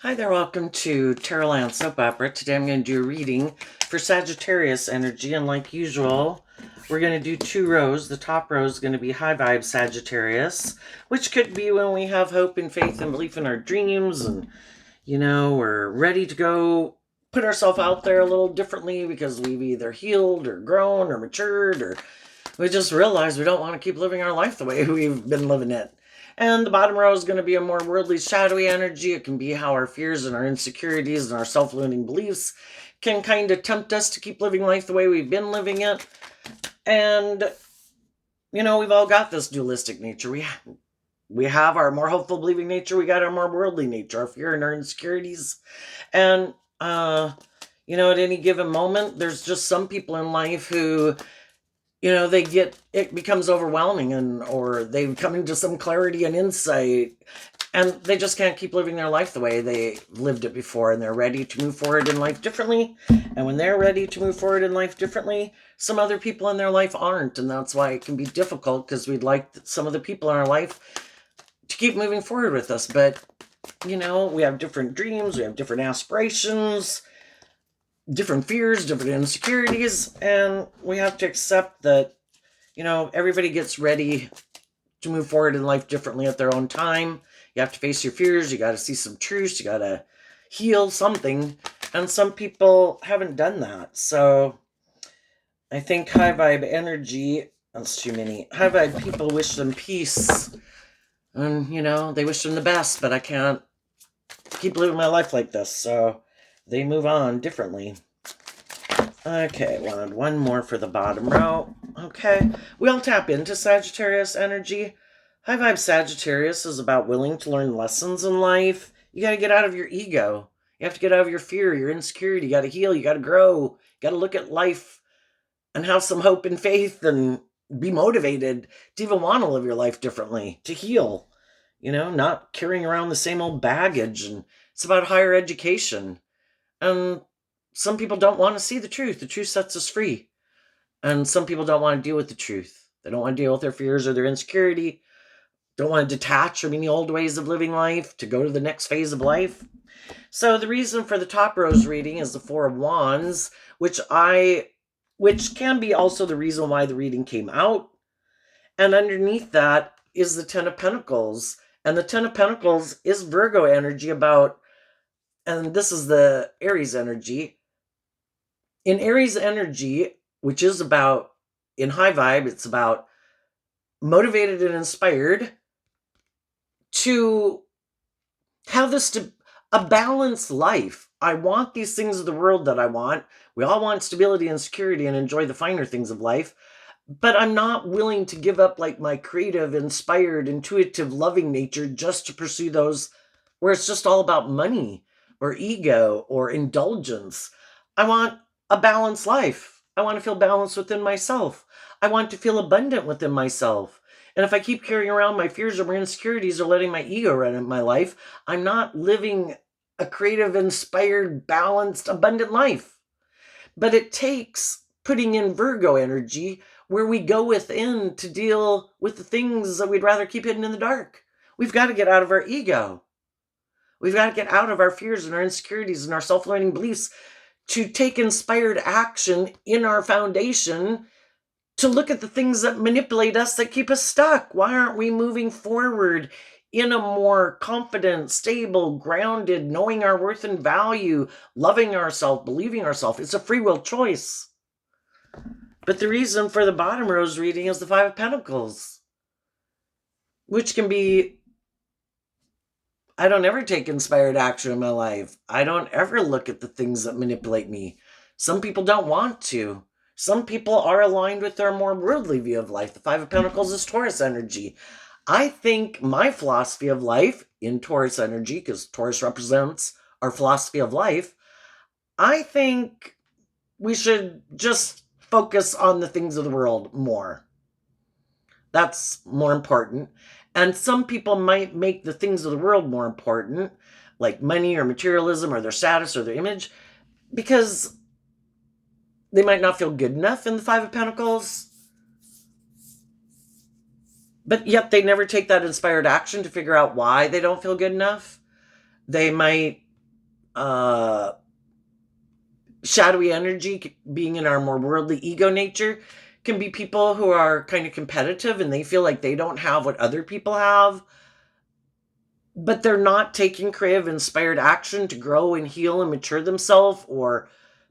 Hi there, welcome to Tarotland Soap Opera. Today I'm going to do a reading for Sagittarius energy, and like usual, we're going to do two rows. The top row is going to be high vibe Sagittarius, which could be when we have hope and faith and belief in our dreams, and we're ready to go put ourselves out there a little differently because we've either healed or grown or matured, or we just realize we don't want to keep living our life the way we've been living it. And the bottom row is going to be a more worldly, shadowy energy. It can be how our fears and our insecurities and our self-limiting beliefs can kind of tempt us to keep living life the way we've been living it. And, we've all got this dualistic nature. We have our more hopeful, believing nature. We got our more worldly nature, our fear and our insecurities. And, at any given moment, there's just some people in life who it becomes overwhelming, or they come into some clarity and insight, and they just can't keep living their life the way they lived it before, and they're ready to move forward in life differently. And when they're ready to move forward in life differently, some other people in their life aren't, and that's why it can be difficult, because we'd like some of the people in our life to keep moving forward with us. But we have different dreams, we have different aspirations, different fears, different insecurities, and we have to accept that, everybody gets ready to move forward in life differently at their own time. You have to face your fears, you got to see some truths, you got to heal something, and some people haven't done that. So I think high vibe energy, that's too many. High vibe people wish them peace, and, they wish them the best, but I can't keep living my life like this, so they move on differently. Okay, wanted one more for the bottom row. Okay, we'll tap into Sagittarius energy. High vibe Sagittarius is about willing to learn lessons in life. You got to get out of your ego. You have to get out of your fear, your insecurity. You got to heal. You got to grow. You got to look at life and have some hope and faith and be motivated to even want to live your life differently, to heal. Not carrying around the same old baggage. And it's about higher education. And some people don't want to see the truth. The truth sets us free. And some people don't want to deal with the truth. They don't want to deal with their fears or their insecurity. Don't want to detach from any old ways of living life to go to the next phase of life. So the reason for the top row's reading is the Four of Wands, which can be also the reason why the reading came out. And underneath that is the Ten of Pentacles. And the Ten of Pentacles is Virgo energy and this is the Aries energy. In Aries energy, which is about, in high vibe, it's about motivated and inspired to have a balanced life. I want these things of the world that I want. We all want stability and security and enjoy the finer things of life. But I'm not willing to give up like my creative, inspired, intuitive, loving nature just to pursue those where it's just all about money or ego or indulgence. I want a balanced life. I want to feel balanced within myself. I want to feel abundant within myself. And if I keep carrying around my fears or my insecurities or letting my ego run in my life, I'm not living a creative, inspired, balanced, abundant life. But it takes putting in Virgo energy, where we go within to deal with the things that we'd rather keep hidden in the dark. We've got to get out of our ego. We've got to get out of our fears and our insecurities and our self-limiting beliefs to take inspired action in our foundation, to look at the things that manipulate us, that keep us stuck. Why aren't we moving forward in a more confident, stable, grounded, knowing our worth and value, loving ourselves, believing ourselves? It's a free will choice. But the reason for the bottom row's reading is the Five of Pentacles, which can be, I don't ever take inspired action in my life. I don't ever look at the things that manipulate me. Some people don't want to. Some people are aligned with their more worldly view of life. The Five of Pentacles is Taurus energy. I think my philosophy of life in Taurus energy, because Taurus represents our philosophy of life, I think we should just focus on the things of the world more. That's more important. And some people might make the things of the world more important, like money or materialism or their status or their image, because they might not feel good enough in the Five of Pentacles. But yet they never take that inspired action to figure out why they don't feel good enough. They might shadowy energy, being in our more worldly ego nature, can be people who are kind of competitive and they feel like they don't have what other people have, but they're not taking creative, inspired action to grow and heal and mature themselves or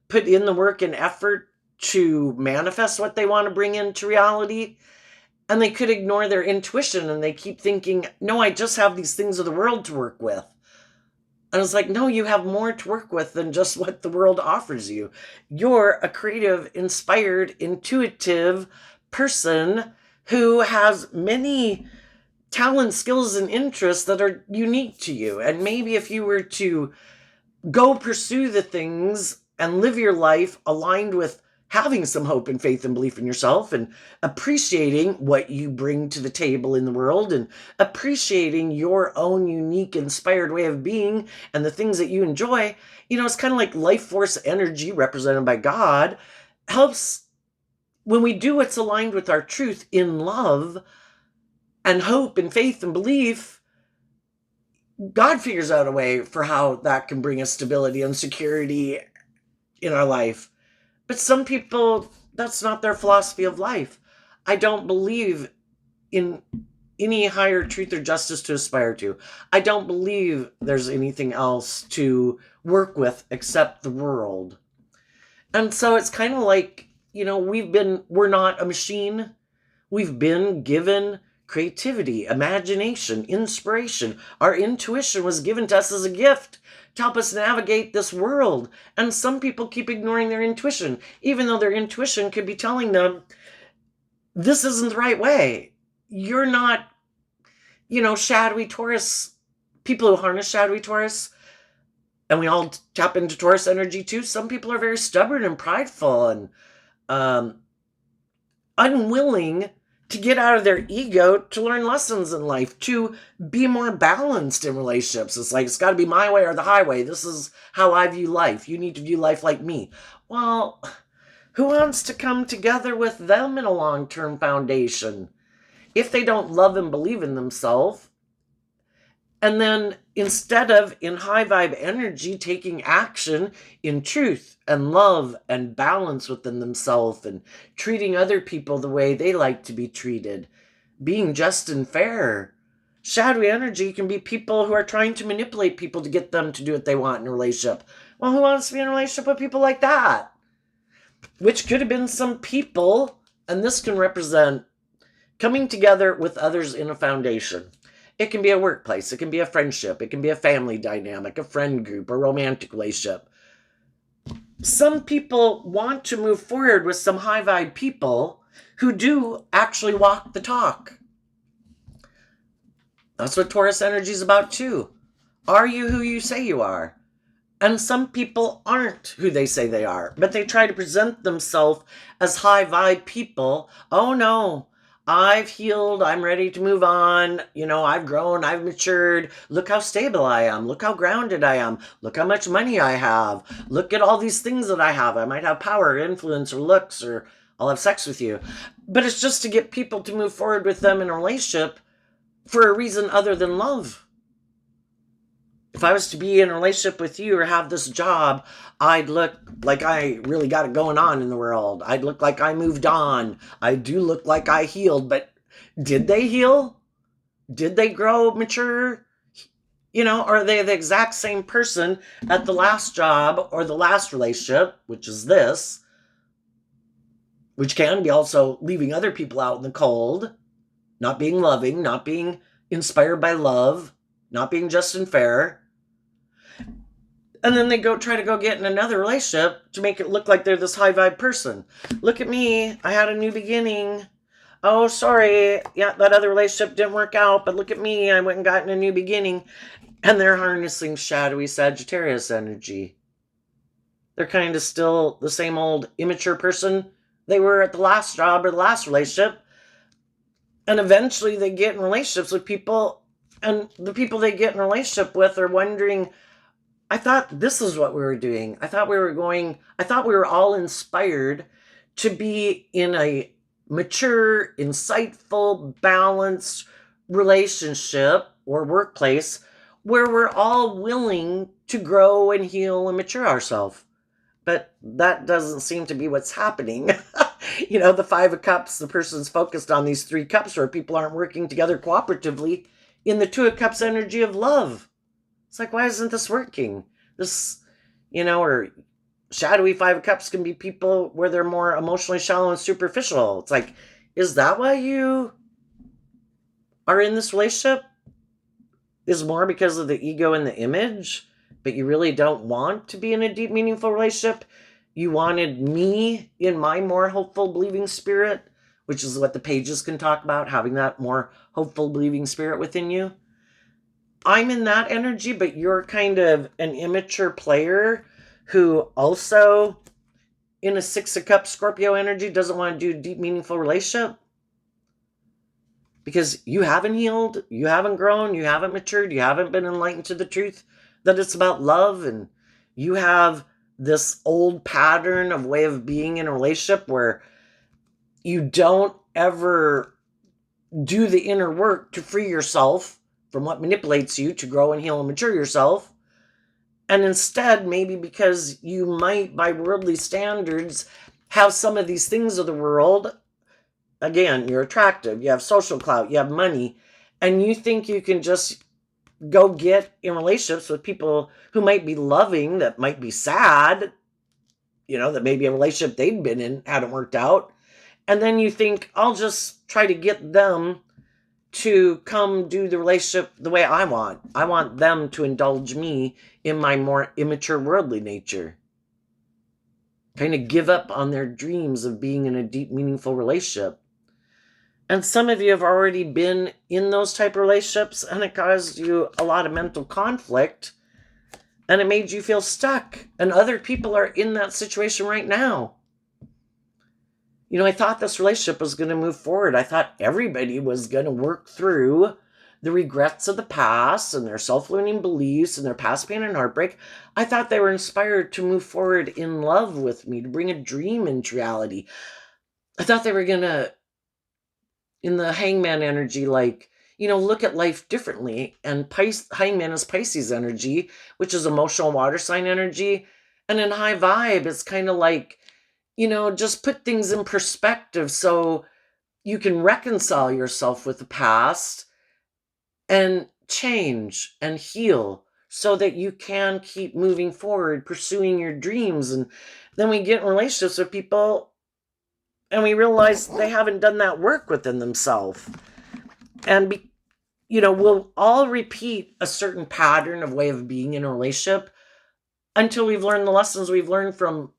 put in the work and effort to manifest what they want to bring into reality. And they could ignore their intuition and they keep thinking, no, I just have these things of the world to work with. And it's like, no, you have more to work with than just what the world offers you. You're a creative, inspired, intuitive person who has many talents, skills, and interests that are unique to you. And maybe if you were to go pursue the things and live your life aligned with having some hope and faith and belief in yourself and appreciating what you bring to the table in the world and appreciating your own unique, inspired way of being and the things that you enjoy, it's kind of like life force energy represented by God helps when we do what's aligned with our truth in love and hope and faith and belief. God figures out a way for how that can bring us stability and security in our life. But some people, that's not their philosophy of life. I don't believe in any higher truth or justice to aspire to. I don't believe there's anything else to work with except the world. And so it's kind of like, we're not a machine. We've been given creativity, imagination, inspiration. Our intuition was given to us as a gift to help us navigate this world. And some people keep ignoring their intuition, even though their intuition could be telling them, this isn't the right way. You're not, shadowy Taurus, people who harness shadowy Taurus, and we all tap into Taurus energy too. Some people are very stubborn and prideful and unwilling to get out of their ego to learn lessons in life, to be more balanced in relationships. It's like, it's got to be my way or the highway. This is how I view life. You need to view life like me. Well, who wants to come together with them in a long-term foundation if they don't love and believe in themselves? And then instead of in high vibe energy, taking action in truth and love and balance within themselves and treating other people the way they like to be treated, being just and fair. Shadowy energy can be people who are trying to manipulate people to get them to do what they want in a relationship. Well, who wants to be in a relationship with people like that? Which could have been some people, and this can represent coming together with others in a foundation. It can be a workplace, it can be a friendship, it can be a family dynamic, a friend group, a romantic relationship. Some people want to move forward with some high vibe people who do actually walk the talk. That's what Taurus energy is about too. Are you who you say you are? And some people aren't who they say they are, but they try to present themselves as high vibe people. Oh no, I've healed, I'm ready to move on, I've grown, I've matured, look how stable I am, look how grounded I am, look how much money I have, look at all these things that I have. I might have power, influence, or looks, or I'll have sex with you. But it's just to get people to move forward with them in a relationship for a reason other than love. If I was to be in a relationship with you or have this job, I'd look like I really got it going on in the world. I'd look like I moved on. I do look like I healed, but did they heal? Did they grow, mature? Are they the exact same person at the last job or the last relationship, which is this, which can be also leaving other people out in the cold, not being loving, not being inspired by love, not being just and fair. And then they try to go get in another relationship to make it look like they're this high vibe person. Look at me. I had a new beginning. Oh, sorry. Yeah, that other relationship didn't work out, but look at me. I went and got in a new beginning. And they're harnessing shadowy Sagittarius energy. They're kind of still the same old immature person they were at the last job or the last relationship. And eventually they get in relationships with people, and the people they get in a relationship with are wondering, I thought this is what we were doing. I thought we were all inspired to be in a mature, insightful, balanced relationship or workplace where we're all willing to grow and heal and mature ourselves. But that doesn't seem to be what's happening. The Five of Cups, the person's focused on these three cups where people aren't working together cooperatively in the Two of Cups energy of love. It's like, why isn't this working? This, or shadowy Five of Cups can be people where they're more emotionally shallow and superficial. It's like, is that why you are in this relationship? Is more because of the ego and the image, but you really don't want to be in a deep, meaningful relationship? You wanted me in my more hopeful, believing spirit, which is what the pages can talk about, having that more hopeful, believing spirit within you. I'm in that energy, but you're kind of an immature player who also, in a Six of Cups Scorpio energy, doesn't want to do a deep, meaningful relationship. Because you haven't healed, you haven't grown, you haven't matured, you haven't been enlightened to the truth that it's about love, and you have this old pattern of way of being in a relationship where you don't ever do the inner work to free yourself from what manipulates you to grow and heal and mature yourself. And instead, maybe because you might, by worldly standards, have some of these things of the world. Again, you're attractive, you have social clout, you have money, and you think you can just go get in relationships with people who might be loving, that might be sad, that maybe a relationship they'd been in hadn't worked out. And then you think, I'll just try to get them to come do the relationship the way I want. I want them to indulge me in my more immature worldly nature. Kind of give up on their dreams of being in a deep, meaningful relationship. And some of you have already been in those type of relationships, and it caused you a lot of mental conflict, and it made you feel stuck. And other people are in that situation right now. I thought this relationship was going to move forward. I thought everybody was going to work through the regrets of the past and their self-limiting beliefs and their past pain and heartbreak. I thought they were inspired to move forward in love with me, to bring a dream into reality. I thought they were going to, in the Hangman energy, look at life differently. And Hangman is Pisces energy, which is emotional water sign energy. And in High Vibe, it's kind of like, just put things in perspective so you can reconcile yourself with the past and change and heal so that you can keep moving forward, pursuing your dreams. And then we get in relationships with people and we realize they haven't done that work within themselves. And, we'll all repeat a certain pattern of way of being in a relationship until we've learned the lessons we've learned from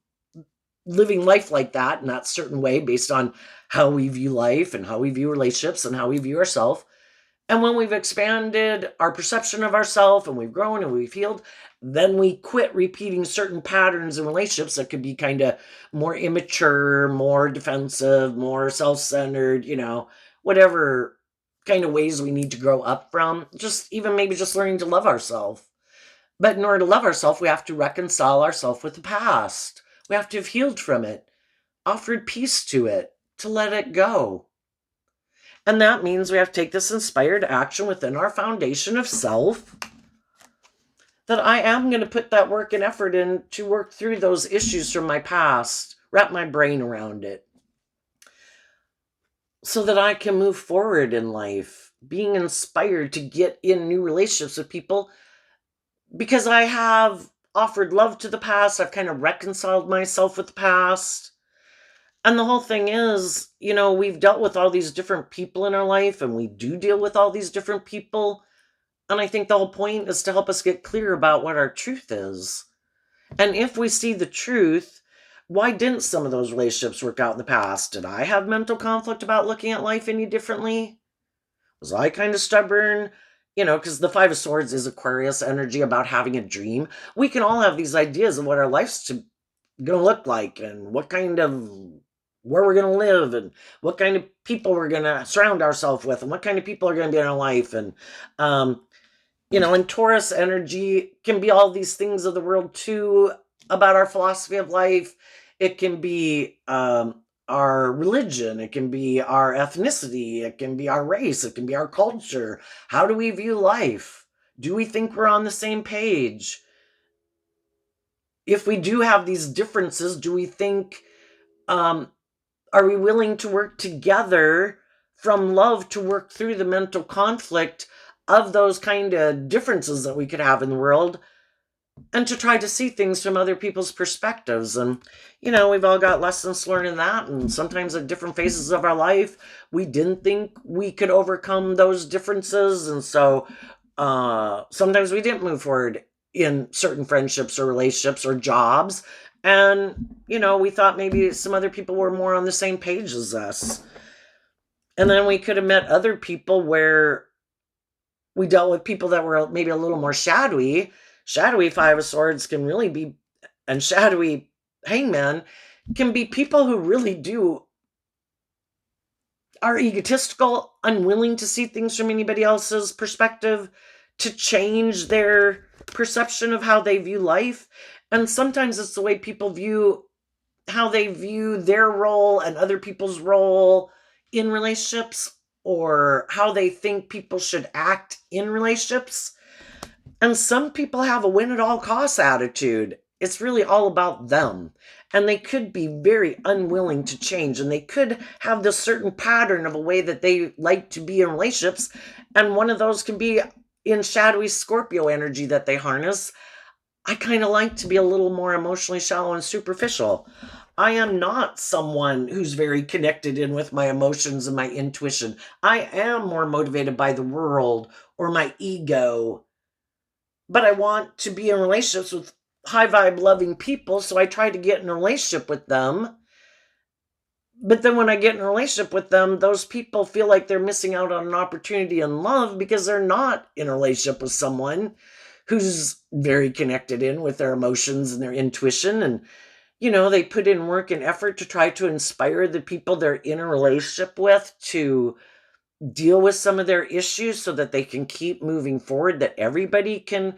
living life like that in that certain way based on how we view life and how we view relationships and how we view ourselves. And when we've expanded our perception of ourselves and we've grown and we've healed, then we quit repeating certain patterns in relationships that could be kind of more immature, more defensive, more self-centered, whatever kind of ways we need to grow up from. Just learning to love ourselves. But in order to love ourselves, we have to reconcile ourselves with the past. We have to have healed from it, offered peace to it, to let it go. And that means we have to take this inspired action within our foundation of self, that I am going to put that work and effort in to work through those issues from my past, wrap my brain around it, so that I can move forward in life, being inspired to get in new relationships with people, because I have offered love to the past. I've kind of reconciled myself with the past. And the whole thing is, we've dealt with all these different people in our life, and we do deal with all these different people. And I think the whole point is to help us get clear about what our truth is. And if we see the truth, why didn't some of those relationships work out in the past? Did I have mental conflict about looking at life any differently? Was I kind of stubborn? Because the Five of Swords is Aquarius energy about having a dream. We can all have these ideas of what our life's going to look like, and where we're going to live, and what kind of people we're going to surround ourselves with, and what kind of people are going to be in our life. And, and Taurus energy can be all these things of the world too, about our philosophy of life. It can be our religion. It can be our ethnicity. It can be our race. It can be our culture. How do we view life? Do we think we're on the same page? If we do have these differences, do we think, are we willing to work together from love to work through the mental conflict of those kind of differences that we could have in the world, and to try to see things from other people's perspectives? And, we've all got lessons to learn in that. And sometimes at different phases of our life, we didn't think we could overcome those differences. And so sometimes we didn't move forward in certain friendships or relationships or jobs. And, we thought maybe some other people were more on the same page as us. And then we could have met other people where we dealt with people that were maybe a little more shadowy. Shadowy Five of Swords can really be, and shadowy Hangman can be people who really are egotistical, unwilling to see things from anybody else's perspective, to change their perception of how they view life. And sometimes it's the way people view how they view their role and other people's role in relationships, or how they think people should act in relationships. And some people have a win at all costs attitude. It's really all about them. And they could be very unwilling to change. And they could have this certain pattern of a way that they like to be in relationships. And one of those can be in shadowy Scorpio energy that they harness. I kind of like to be a little more emotionally shallow and superficial. I am not someone who's very connected in with my emotions and my intuition. I am more motivated by the world or my ego. But I want to be in relationships with high vibe loving people, so I try to get in a relationship with them. But then when I get in a relationship with them, those people feel like they're missing out on an opportunity in love because they're not in a relationship with someone who's very connected in with their emotions and their intuition. And, they put in work and effort to try to inspire the people they're in a relationship with to deal with some of their issues so that they can keep moving forward, that everybody can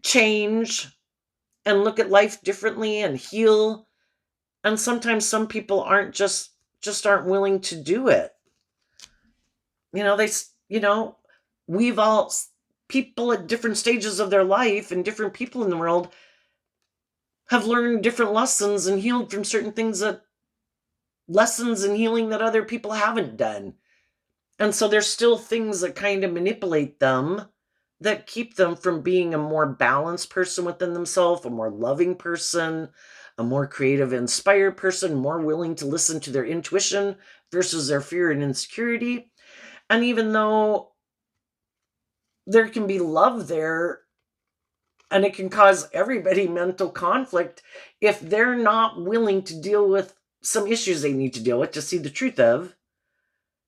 change and look at life differently and heal. And sometimes some people aren't just aren't willing to do it. They we've all, people at different stages of their life and different people in the world have learned different lessons and healed from certain things, that lessons and healing that other people haven't done. And so there's still things that kind of manipulate them, that keep them from being a more balanced person within themselves, a more loving person, a more creative, inspired person, more willing to listen to their intuition versus their fear and insecurity. And even though there can be love there, and it can cause everybody mental conflict, if they're not willing to deal with some issues they need to deal with to see the truth of,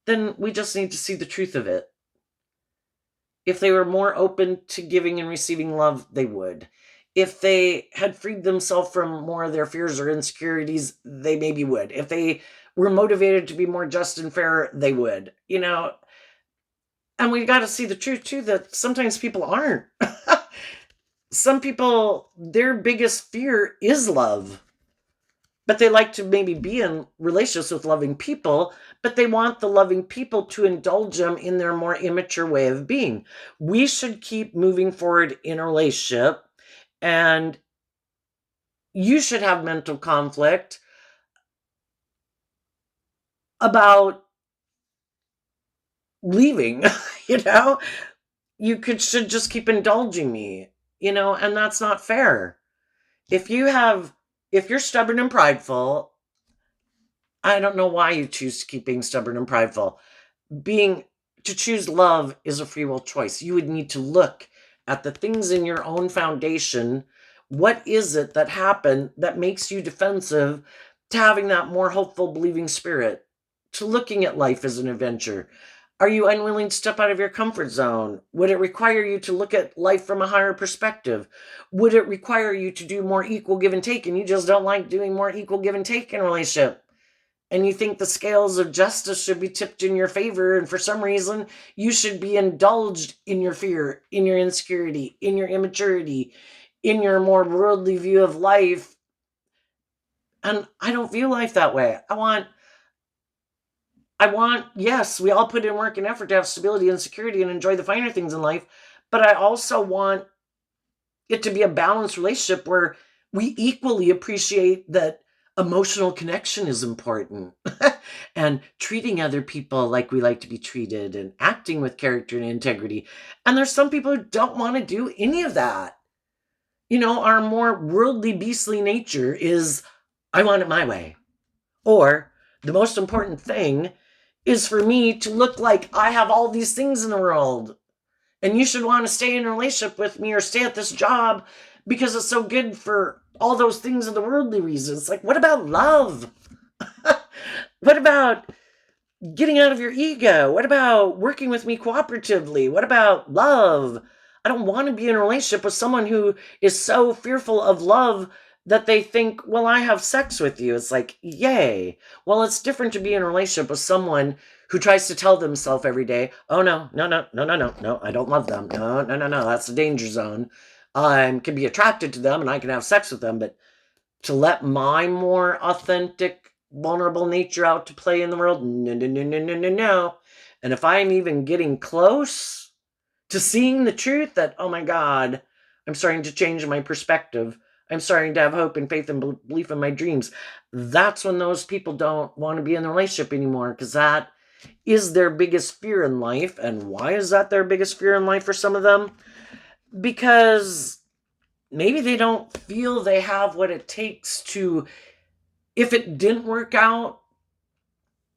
then we just need to see the truth of it. If they were more open to giving and receiving love, they would. If they had freed themselves from more of their fears or insecurities, they maybe would. If they were motivated to be more just and fair, they would. And we got to see the truth too, that sometimes people aren't. Some people, their biggest fear is love. But they like to maybe be in relationships with loving people, but they want the loving people to indulge them in their more immature way of being. We should keep moving forward in a relationship, and you should have mental conflict about leaving. you know should just keep indulging me, and that's not fair. If you're stubborn and prideful, I don't know why you choose to keep being stubborn and prideful. To choose love is a free will choice. You would need to look at the things in your own foundation. What is it that happened that makes you defensive to having that more hopeful, believing spirit, to looking at life as an adventure? Are you unwilling to step out of your comfort zone? Would it require you to look at life from a higher perspective? Would it require you to do more equal give and take, and you just don't like doing more equal give and take in a relationship? And you think the scales of justice should be tipped in your favor, and for some reason you should be indulged in your fear, in your insecurity, in your immaturity, in your more worldly view of life. And I don't view life that way. Yes, we all put in work and effort to have stability and security and enjoy the finer things in life, But I also want it to be a balanced relationship where we equally appreciate that emotional connection is important and treating other people like we like to be treated and acting with character and integrity. And there's some people who don't want to do any of that. Our more worldly, beastly nature is, I want it my way. Or the most important thing is for me to look like I have all these things in the world. And you should want to stay in a relationship with me or stay at this job because it's so good for all those things and the worldly reasons. Like, what about love? What about getting out of your ego? What about working with me cooperatively? What about love? I don't want to be in a relationship with someone who is so fearful of love that they think, well, I have sex with you. It's like, yay. Well, it's different to be in a relationship with someone who tries to tell themselves every day, oh, no, no, no, no, no, no, no, I don't love them. No, no, no, no, that's a danger zone. I can be attracted to them and I can have sex with them, but to let my more authentic, vulnerable nature out to play in the world, no, no, no, no, no, no, no. And if I'm even getting close to seeing the truth that, oh my God, I'm starting to change my perspective. I'm starting to have hope and faith and belief in my dreams. That's when those people don't want to be in the relationship anymore, because that is their biggest fear in life. And why is that their biggest fear in life for some of them? Because maybe they don't feel they have what it takes to, if it didn't work out,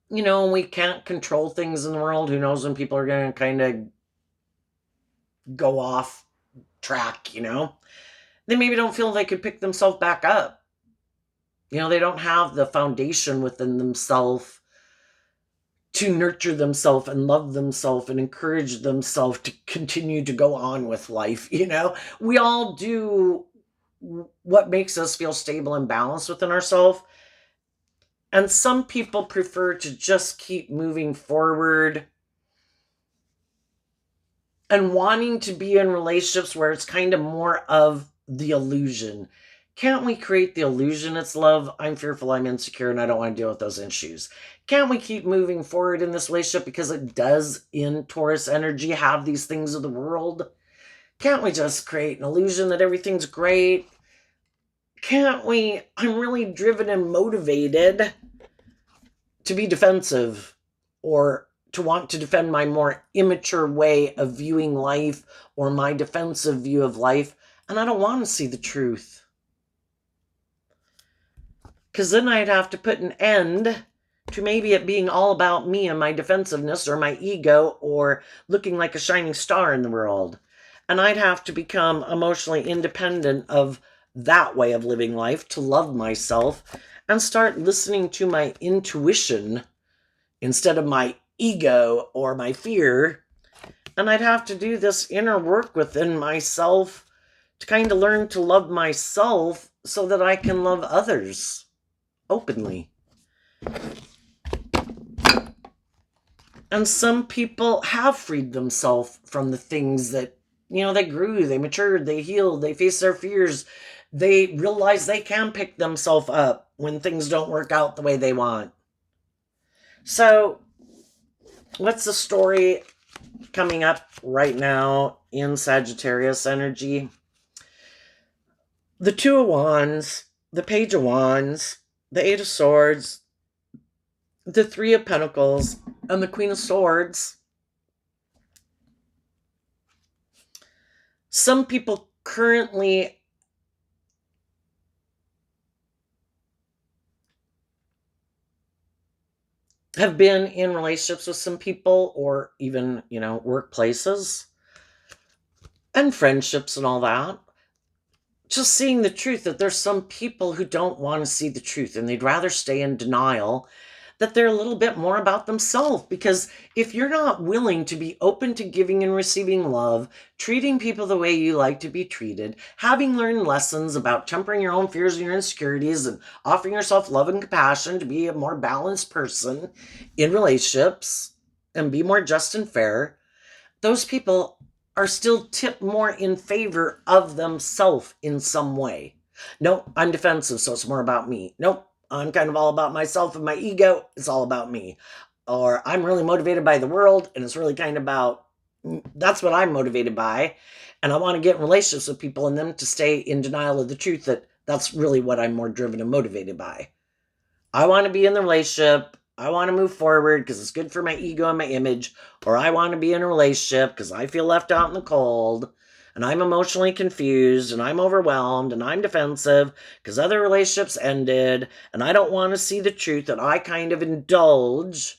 we can't control things in the world. Who knows when people are going to kind of go off track, They maybe don't feel they could pick themselves back up. They don't have the foundation within themselves to nurture themselves and love themselves and encourage themselves to continue to go on with life. We all do what makes us feel stable and balanced within ourselves. And some people prefer to just keep moving forward and wanting to be in relationships where it's kind of more of the illusion. Can't we create the illusion it's love? I'm fearful, I'm insecure, and I don't want to deal with those issues. Can't we keep moving forward in this relationship because it does, in Taurus energy, have these things of the world? Can't we just create an illusion that everything's great? Can't we? I'm really driven and motivated to be defensive or to want to defend my more immature way of viewing life or my defensive view of life, and I don't want to see the truth. Because then I'd have to put an end to maybe it being all about me and my defensiveness or my ego or looking like a shining star in the world. And I'd have to become emotionally independent of that way of living life to love myself and start listening to my intuition instead of my ego or my fear. And I'd have to do this inner work within myself to kind of learn to love myself so that I can love others openly. And some people have freed themselves from the things that, they grew, they matured, they healed, they faced their fears. They realize they can pick themselves up when things don't work out the way they want. So, what's the story coming up right now in Sagittarius energy? The Two of Wands, the Page of Wands, the Eight of Swords, the Three of Pentacles, and the Queen of Swords. Some people currently have been in relationships with some people or even, workplaces and friendships and all that. Just seeing the truth that there's some people who don't want to see the truth and they'd rather stay in denial, that they're a little bit more about themselves. Because if you're not willing to be open to giving and receiving love, treating people the way you like to be treated, having learned lessons about tempering your own fears and your insecurities and offering yourself love and compassion to be a more balanced person in relationships and be more just and fair, those people are still tipped more in favor of themselves in some way. Nope, I'm defensive, so it's more about me. Nope, I'm kind of all about myself and my ego. It's all about me. Or I'm really motivated by the world, and it's really kind of about That's what I'm motivated by. And I want to get in relationships with people and them to stay in denial of the truth that that's really what I'm more driven and motivated by. I want to be in the relationship. I want to move forward because it's good for my ego and my image. Or I want to be in a relationship because I feel left out in the cold and I'm emotionally confused and I'm overwhelmed and I'm defensive because other relationships ended and I don't want to see the truth that I kind of indulge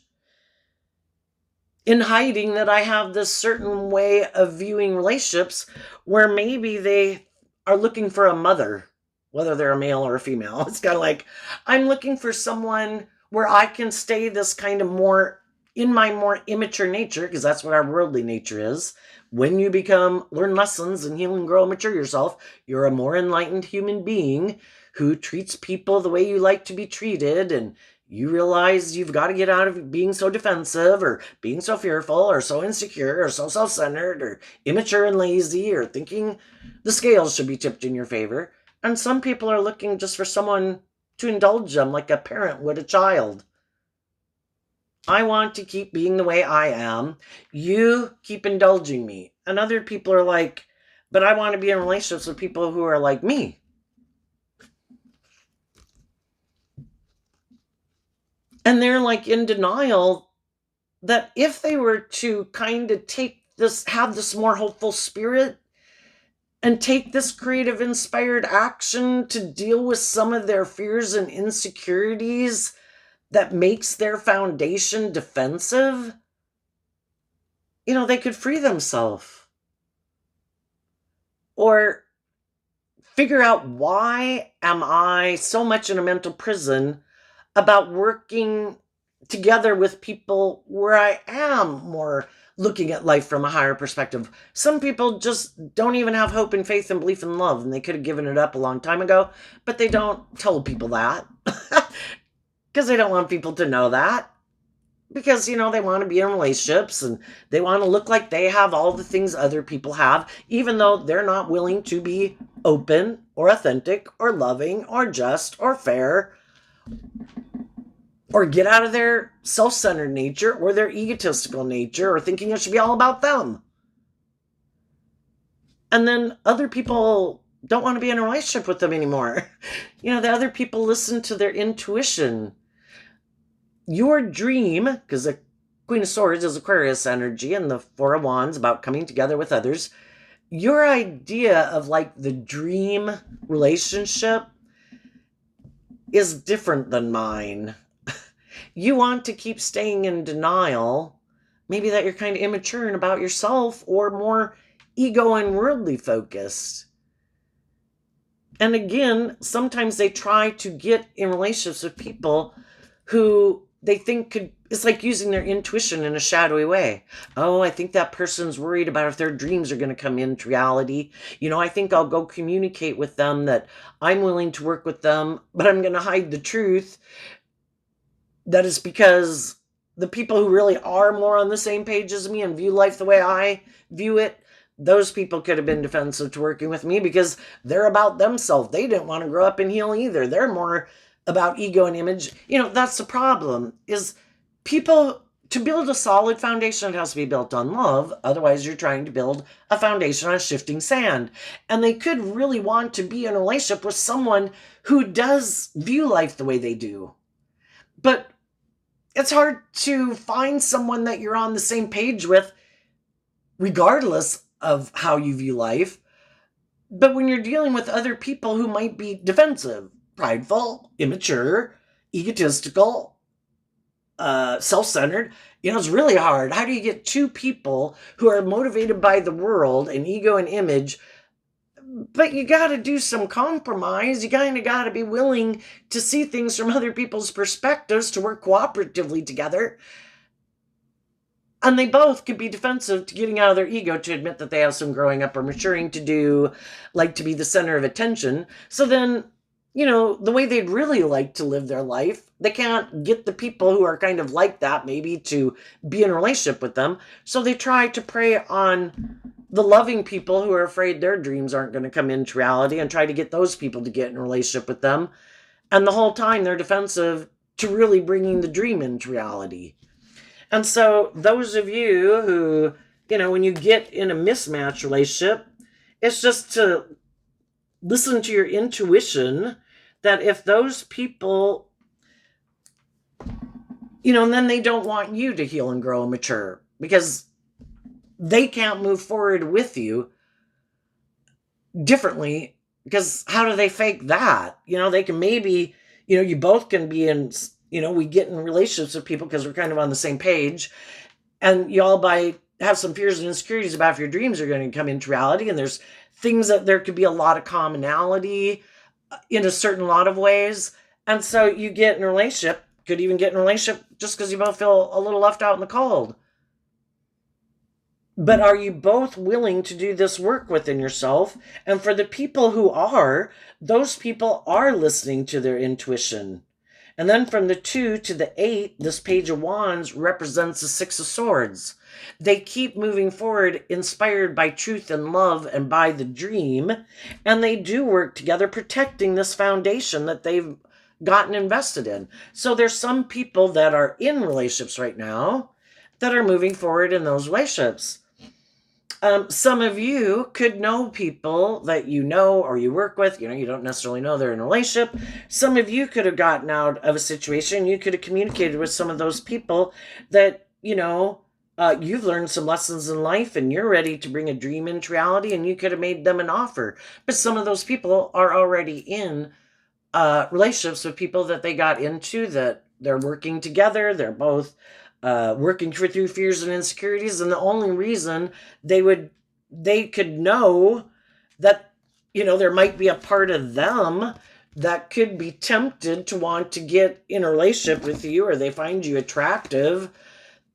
in hiding that I have this certain way of viewing relationships where maybe they are looking for a mother, whether they're a male or a female. It's kind of like I'm looking for someone where I can stay this kind of more in my more immature nature, because that's what our worldly nature is. When you learn lessons and heal and grow and mature yourself, you're a more enlightened human being who treats people the way you like to be treated, and you realize you've got to get out of being so defensive or being so fearful or so insecure or so self-centered or immature and lazy or thinking the scales should be tipped in your favor. And some people are looking just for someone to indulge them like a parent would a child. I want to keep being the way I am. You keep indulging me. And other people are like, but I want to be in relationships with people who are like me. And they're like in denial that if they were to kind of have this more hopeful spirit and take this creative inspired action to deal with some of their fears and insecurities that makes their foundation defensive, they could free themselves or figure out, why am I so much in a mental prison about working together with people where I am more looking at life from a higher perspective. Some people just don't even have hope and faith and belief in love, and they could have given it up a long time ago, but they don't tell people that because they don't want people to know that. Because, they want to be in relationships and they want to look like they have all the things other people have, even though they're not willing to be open or authentic or loving or just or fair or get out of their self-centered nature or their egotistical nature or thinking it should be all about them. And then other people don't want to be in a relationship with them anymore. The other people listen to their intuition. Your dream, because the Queen of Swords is Aquarius energy and the Four of Wands about coming together with others. Your idea of like the dream relationship is different than mine. You want to keep staying in denial, maybe that you're kind of immature and about yourself or more ego and worldly focused. And again, sometimes they try to get in relationships with people who they think it's like using their intuition in a shadowy way. Oh, I think that person's worried about if their dreams are going to come into reality. I think I'll go communicate with them that I'm willing to work with them, but I'm going to hide the truth. That is because the people who really are more on the same page as me and view life the way I view it, those people could have been defensive to working with me because they're about themselves. They didn't want to grow up and heal either. They're more about ego and image. That's the problem, is people, to build a solid foundation, it has to be built on love. Otherwise, you're trying to build a foundation on shifting sand. And they could really want to be in a relationship with someone who does view life the way they do. But it's hard to find someone that you're on the same page with, regardless of how you view life. But when you're dealing with other people who might be defensive, prideful, immature, egotistical, self-centered, it's really hard. How do you get two people who are motivated by the world and ego and image? But you got to do some compromise. You kind of got to be willing to see things from other people's perspectives to work cooperatively together. And they both could be defensive to getting out of their ego to admit that they have some growing up or maturing to do, like to be the center of attention. So then, the way they'd really like to live their life, they can't get the people who are kind of like that maybe to be in a relationship with them. So they try to prey on the loving people who are afraid their dreams aren't going to come into reality and try to get those people to get in a relationship with them. And the whole time they're defensive to really bringing the dream into reality. And so those of you who when you get in a mismatch relationship, it's just to listen to your intuition that if those people, and then they don't want you to heal and grow and mature because they can't move forward with you differently, because how do they fake that? They can maybe, you both can be in, we get in relationships with people because we're kind of on the same page, and you all have some fears and insecurities about if your dreams are going to come into reality, and there's things that there could be a lot of commonality in a certain lot of ways, and so you get in a relationship, could even get in a relationship just because you both feel a little left out in the cold. But are you both willing to do this work within yourself? And for the people who are, those people are listening to their intuition. And then from the 2 to the 8, this Page of Wands represents the 6 of Swords. They keep moving forward, inspired by truth and love and by the dream. And they do work together, protecting this foundation that they've gotten invested in. So there's some people that are in relationships right now that are moving forward in those relationships. Some of you could know people that you know or you work with. You don't necessarily know they're in a relationship. Some of you could have gotten out of a situation. You could have communicated with some of those people that, you've learned some lessons in life and you're ready to bring a dream into reality, and you could have made them an offer. But some of those people are already in relationships with people that they got into, that they're working together. They're both working through fears and insecurities, and the only reason they could know that there might be a part of them that could be tempted to want to get in a relationship with you, or they find you attractive.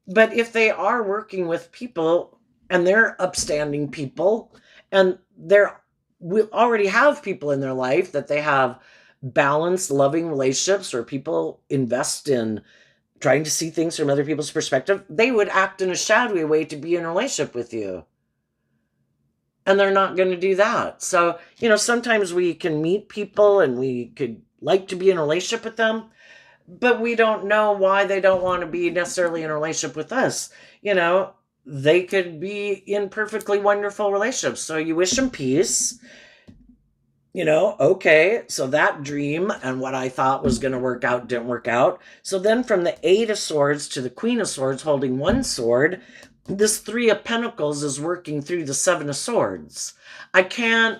But if they are working with people and they're upstanding people, and we already have people in their life that they have balanced, loving relationships where people invest in trying to see things from other people's perspective, they would act in a shadowy way to be in a relationship with you. And they're not going to do that. So, sometimes we can meet people and we could like to be in a relationship with them, but we don't know why they don't want to be necessarily in a relationship with us. They could be in perfectly wonderful relationships. So you wish them peace. Okay, so that dream and what I thought was going to work out didn't work out. So then from the 8 of Swords to the Queen of Swords holding one sword, this 3 of Pentacles is working through the 7 of Swords. I can't,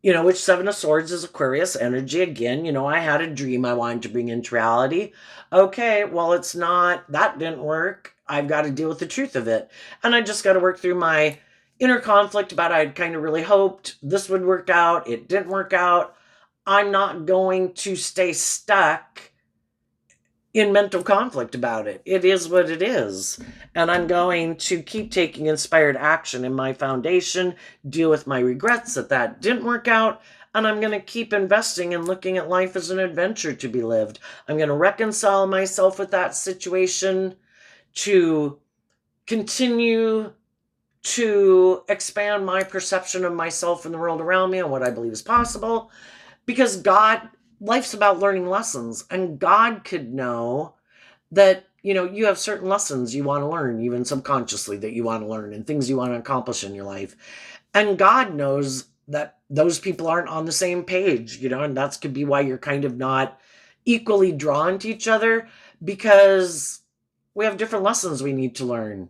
which 7 of Swords is Aquarius energy. Again, I had a dream I wanted to bring into reality. Okay, well, it's not, that didn't work. I've got to deal with the truth of it. And I just got to work through my inner conflict about I'd kind of really hoped this would work out. It didn't work out. I'm not going to stay stuck in mental conflict about it. It is what it is. And I'm going to keep taking inspired action in my foundation, deal with my regrets that didn't work out, and I'm going to keep investing and looking at life as an adventure to be lived. I'm going to reconcile myself with that situation to continue to expand my perception of myself and the world around me and what I believe is possible, because life's about learning lessons, and God could know that, you have certain lessons you want to learn, even subconsciously, that you want to learn, and things you want to accomplish in your life. And God knows that those people aren't on the same page, and that could be why you're kind of not equally drawn to each other, because we have different lessons we need to learn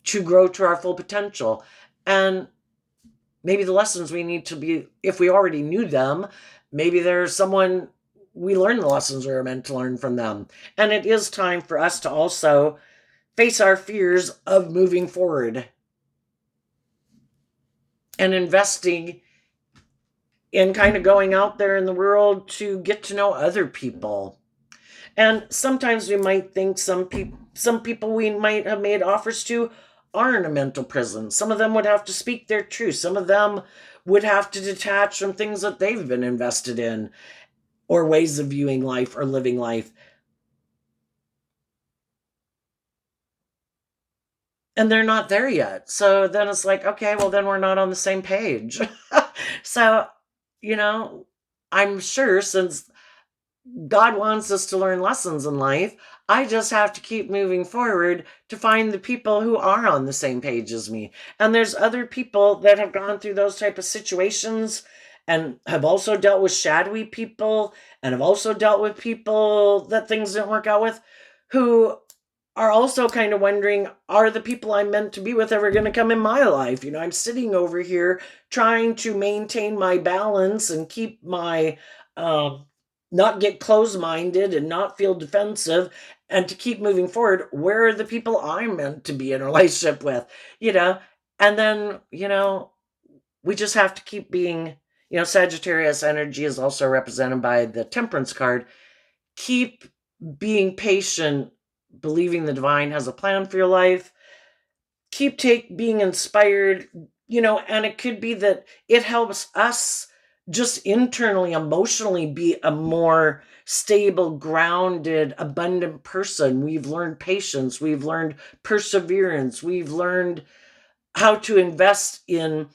to grow to our full potential. And maybe the lessons we need to be, if we already knew them, maybe there's someone we learn the lessons we are meant to learn from them. And it is time for us to also face our fears of moving forward and investing in kind of going out there in the world to get to know other people. And sometimes we might think some people we might have made offers to are in a mental prison. Some of them would have to speak their truth. Some of them would have to detach from things that they've been invested in, or ways of viewing life or living life. And they're not there yet. So then it's like, okay, well, then we're not on the same page. So, I'm sure since God wants us to learn lessons in life, I just have to keep moving forward to find the people who are on the same page as me. And there's other people that have gone through those type of situations and have also dealt with shadowy people and have also dealt with people that things didn't work out with, who are also kind of wondering, are the people I'm meant to be with ever going to come in my life? You know, I'm sitting over here trying to maintain my balance and keep my, not get closed-minded and not feel defensive and to keep moving forward. Where are the people I'm meant to be in a relationship with? You know, and then, you know, we just have to keep being, you know, Sagittarius energy is also represented by the Temperance card. Keep being patient, believing the divine has a plan for your life. Keep being inspired, you know, and it could be that it helps us just internally, emotionally be a more stable, grounded, abundant person. We've learned patience, we've learned perseverance, we've learned how to invest in,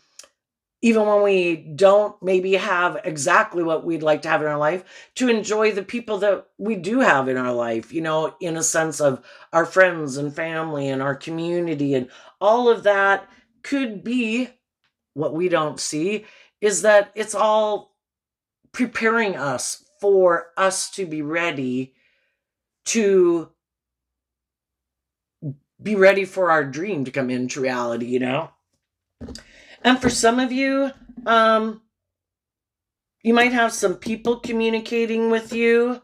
even when we don't maybe have exactly what we'd like to have in our life, to enjoy the people that we do have in our life, you know, in a sense of our friends and family and our community. And all of that could be what we don't see is that it's all preparing us for us to be ready to for our dream to come into reality, you know? And for some of you, you might have some people communicating with you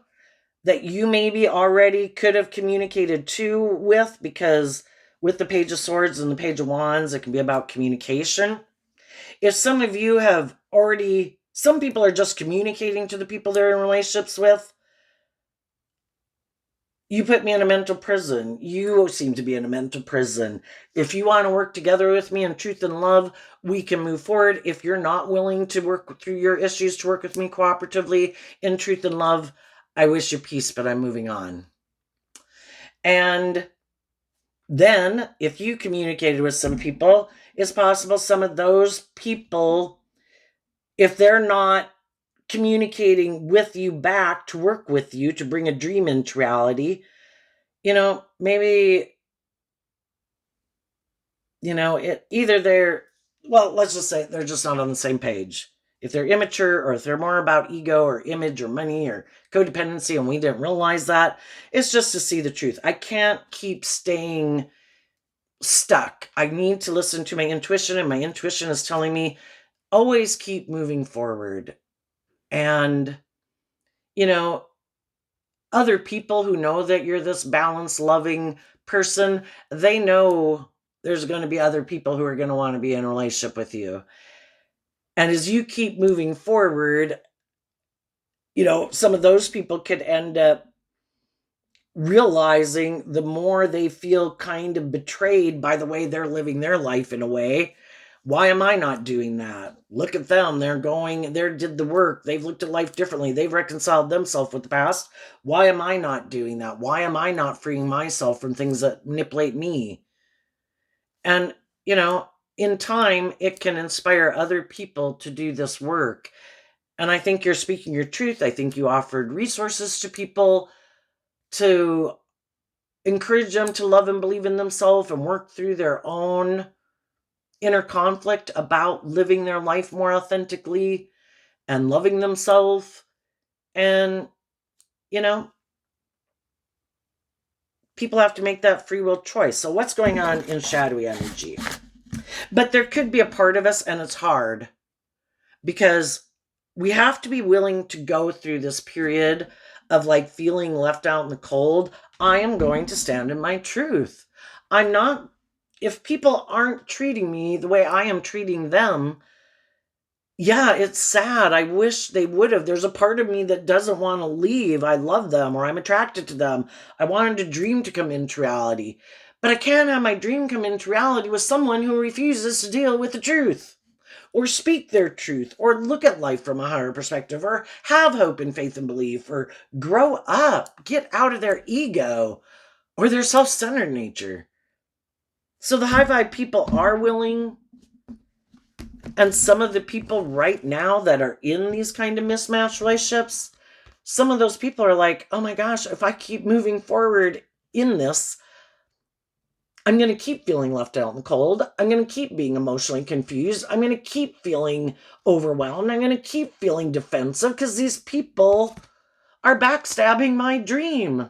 that you maybe already could have communicated to with, because with the Page of Swords and the Page of Wands, it can be about communication. If some of you have already, some people are just communicating to the people they're in relationships with. You put me in a mental prison. You seem to be in a mental prison. If you want to work together with me in truth and love, we can move forward. If you're not willing to work through your issues, to work with me cooperatively in truth and love, I wish you peace, but I'm moving on. And then, if you communicated with some people, it's possible some of those people, if they're not communicating with you back to work with you, to bring a dream into reality, you know, maybe, you know, it either they're, well, let's just say they're just not on the same page. If they're immature, or if they're more about ego or image or money or codependency and we didn't realize that, it's just to see the truth. I can't keep staying stuck. I need to listen to my intuition, and my intuition is telling me always keep moving forward. And, you know, other people who know that you're this balanced, loving person, they know there's going to be other people who are going to want to be in a relationship with you. And as you keep moving forward, you know, some of those people could end up realizing, the more they feel kind of betrayed by the way they're living their life in a way. Why am I not doing that? Look at them. They did the work. They've looked at life differently. They've reconciled themselves with the past. Why am I not doing that? Why am I not freeing myself from things that manipulate me? And, you know, in time, it can inspire other people to do this work. And I think you're speaking your truth. I think you offered resources to people to encourage them to love and believe in themselves and work through their own inner conflict about living their life more authentically and loving themselves. And, you know, people have to make that free will choice. So what's going on in shadowy energy? But there could be a part of us, and it's hard, because we have to be willing to go through this period of like feeling left out in the cold. I am going to stand in my truth. I'm not, if people aren't treating me the way I am treating them, yeah, it's sad. I wish they would have. There's a part of me that doesn't want to leave. I love them, or I'm attracted to them. I wanted a dream to come into reality. But I can't have my dream come into reality with someone who refuses to deal with the truth, or speak their truth, or look at life from a higher perspective, or have hope and faith and belief, or grow up, get out of their ego or their self-centered nature. So the high vibe people are willing. And some of the people right now that are in these kind of mismatched relationships, some of those people are like, oh my gosh, if I keep moving forward in this, I'm going to keep feeling left out in the cold. I'm going to keep being emotionally confused. I'm going to keep feeling overwhelmed. I'm going to keep feeling defensive because these people are backstabbing my dream.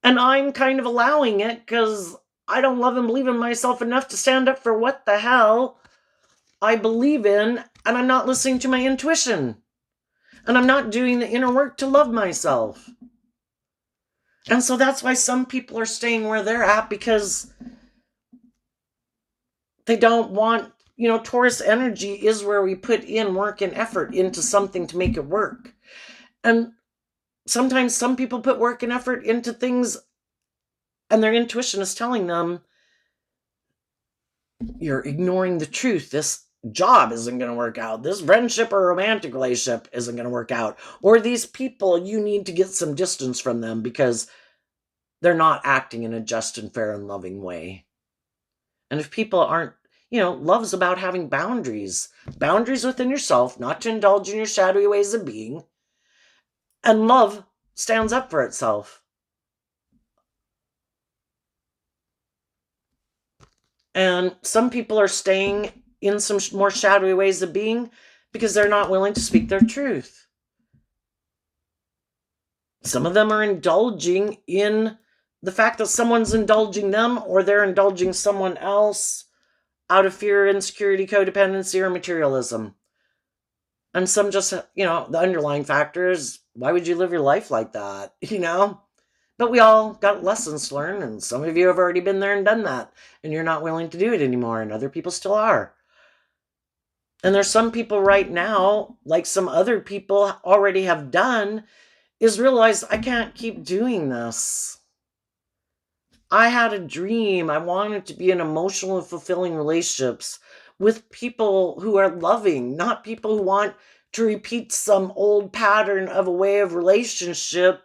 And I'm kind of allowing it because I don't love and believe in myself enough to stand up for what the hell I believe in, and I'm not listening to my intuition. And I'm not doing the inner work to love myself. And so that's why some people are staying where they're at, because they don't want, Taurus energy is where we put in work and effort into something to make it work. And sometimes some people put work and effort into things and their intuition is telling them, you're ignoring the truth. This job isn't going to work out. This friendship or romantic relationship isn't going to work out. Or these people, you need to get some distance from them because they're not acting in a just and fair and loving way. And if people aren't, love's about having boundaries within yourself, not to indulge in your shadowy ways of being. And love stands up for itself. And some people are staying in some more shadowy ways of being because they're not willing to speak their truth. Some of them are indulging in the fact that someone's indulging them, or they're indulging someone else out of fear, insecurity, codependency, or materialism. And some just, the underlying factor is, why would you live your life like that? But we all got lessons to learn, and some of you have already been there and done that, and you're not willing to do it anymore, and other people still are. And there's some people right now, like some other people already have done, is realize, I can't keep doing this. I had a dream. I wanted to be in emotional and fulfilling relationships with people who are loving, not people who want to repeat some old pattern of a way of relationship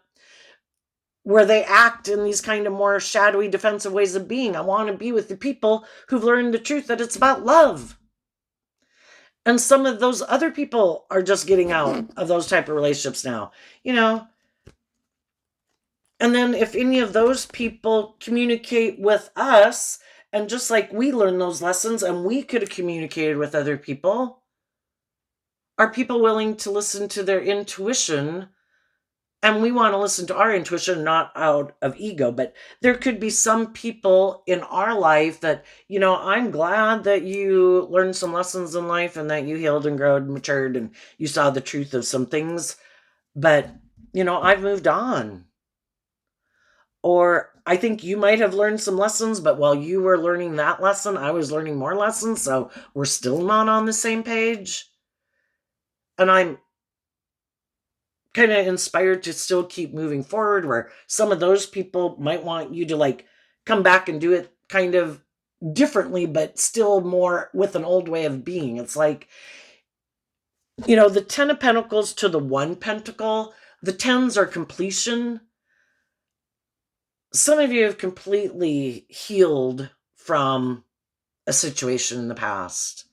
where they act in these kind of more shadowy, defensive ways of being. I want to be with the people who've learned the truth that it's about love. And some of those other people are just getting out of those type of relationships now, And then if any of those people communicate with us, and just like we learn those lessons and we could have communicated with other people, are people willing to listen to their intuition? And we want to listen to our intuition, not out of ego. But there could be some people in our life that, I'm glad that you learned some lessons in life and that you healed and grew and matured and you saw the truth of some things. But, I've moved on. Or I think you might have learned some lessons, but while you were learning that lesson, I was learning more lessons. So we're still not on the same page. And I'm kind of inspired to still keep moving forward, where some of those people might want you to come back and do it kind of differently, but still more with an old way of being. It's like, the 10 of Pentacles to the 1 Pentacle, the 10s are completion. Some of you have completely healed from a situation in the past.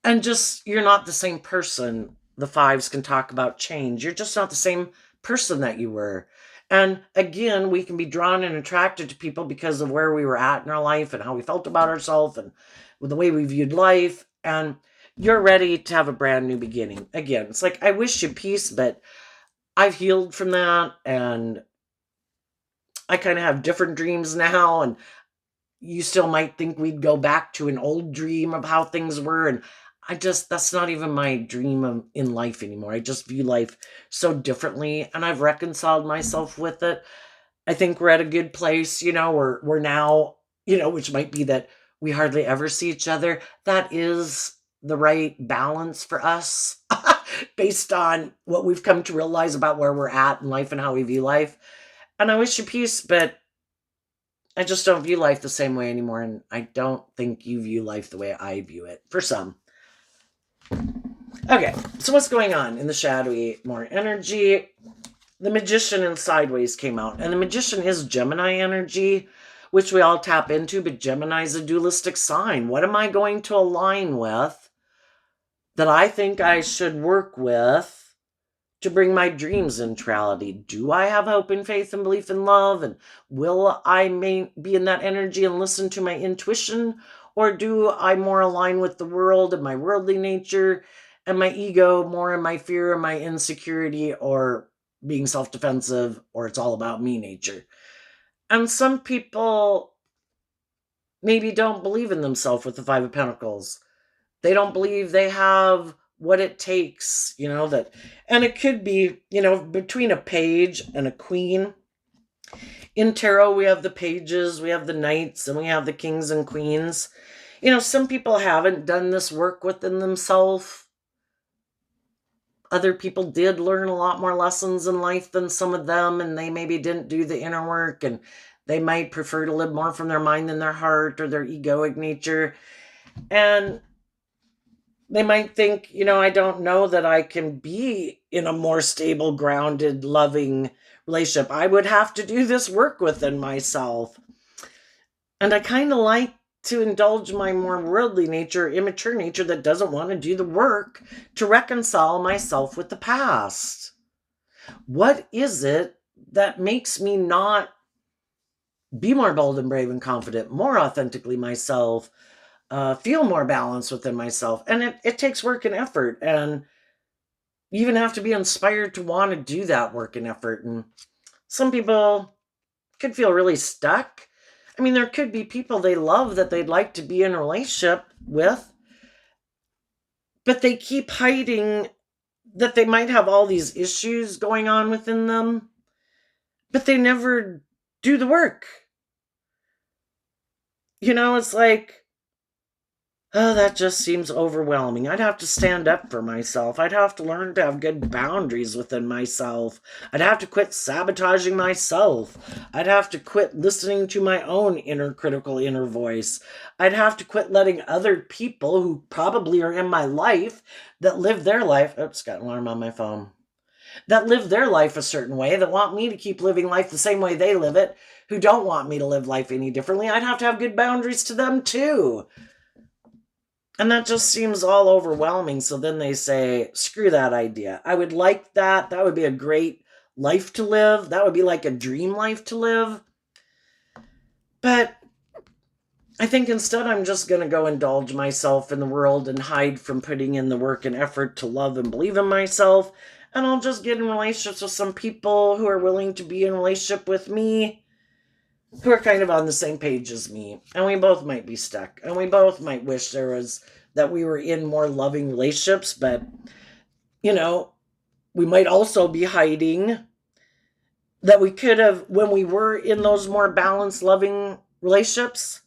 And just, you're not the same person. The 5s can talk about change. You're just not the same person that you were. And again, we can be drawn and attracted to people because of where we were at in our life and how we felt about ourselves and the way we viewed life. And you're ready to have a brand new beginning. Again, it's like, I wish you peace, but I've healed from that, and I kind of have different dreams now, and you still might think we'd go back to an old dream of how things were, and that's not even my dream in life anymore. I just view life so differently, and I've reconciled myself with it. I think we're at a good place, we're now, which might be that we hardly ever see each other. That is the right balance for us based on what we've come to realize about where we're at in life and how we view life. And I wish you peace, but I just don't view life the same way anymore. And I don't think you view life the way I view it, for some. Okay, so what's going on in the shadowy more energy? The Magician and Sideways came out. And the Magician is Gemini energy, which we all tap into, but Gemini is a dualistic sign. What am I going to align with? that I think I should work with to bring my dreams into reality? Do I have hope and faith and belief and love? And will I be in that energy and listen to my intuition? Or do I more align with the world and my worldly nature and my ego more in my fear and my insecurity or being self-defensive, or it's all about me nature? And some people maybe don't believe in themselves with the Five of Pentacles. They don't believe they have what it takes, that, and it could be, between a page and a queen. In tarot, we have the pages, we have the knights, and we have the kings and queens. Some people haven't done this work within themselves. Other people did learn a lot more lessons in life than some of them, and they maybe didn't do the inner work, and they might prefer to live more from their mind than their heart or their egoic nature. And they might think, I don't know that I can be in a more stable, grounded, loving relationship. I would have to do this work within myself. And I kind of like to indulge my more worldly nature, immature nature that doesn't want to do the work to reconcile myself with the past. What is it that makes me not be more bold and brave and confident, more authentically myself, feel more balanced within myself? And it takes work and effort, and you even have to be inspired to want to do that work and effort. And some people could feel really stuck. I mean, there could be people they love that they'd like to be in a relationship with, but they keep hiding that they might have all these issues going on within them, but they never do the work. It's like, oh, that just seems overwhelming. I'd have to stand up for myself. I'd have to learn to have good boundaries within myself. I'd have to quit sabotaging myself. I'd have to quit listening to my own critical inner voice. I'd have to quit letting other people who probably are in my life that live their life. Oops, got an alarm on my phone. That live their life a certain way, that want me to keep living life the same way they live it, who don't want me to live life any differently. I'd have to have good boundaries to them too. And that just seems all overwhelming. So then they say, screw that idea. I would like that. That would be a great life to live. That would be like a dream life to live. But I think instead I'm just going to go indulge myself in the world and hide from putting in the work and effort to love and believe in myself. And I'll just get in relationships with some people who are willing to be in a relationship with me, who are kind of on the same page as me. And we both might be stuck. And we both might wish that we were in more loving relationships. But, we might also be hiding that we could have, when we were in those more balanced, loving relationships,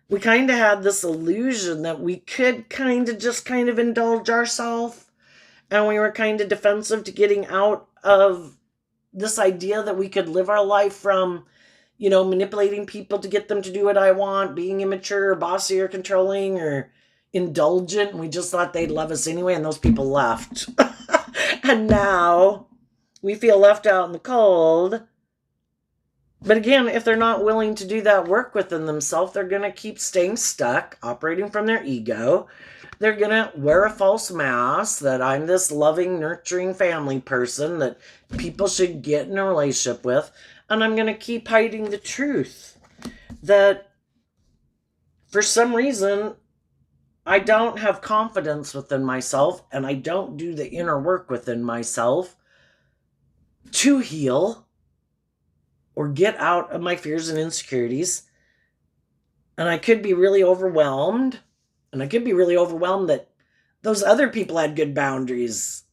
we kind of had this illusion that we could kind of indulge ourselves. And we were kind of defensive to getting out of this idea that we could live our life from, manipulating people to get them to do what I want, being immature or bossy or controlling or indulgent. We just thought they'd love us anyway, and those people left. And now we feel left out in the cold. But again, if they're not willing to do that work within themselves, they're going to keep staying stuck, operating from their ego. They're going to wear a false mask that I'm this loving, nurturing family person that people should get in a relationship with. And I'm going to keep hiding the truth that for some reason I don't have confidence within myself, and I don't do the inner work within myself to heal or get out of my fears and insecurities. And I could be really overwhelmed. And I could be really overwhelmed that those other people had good boundaries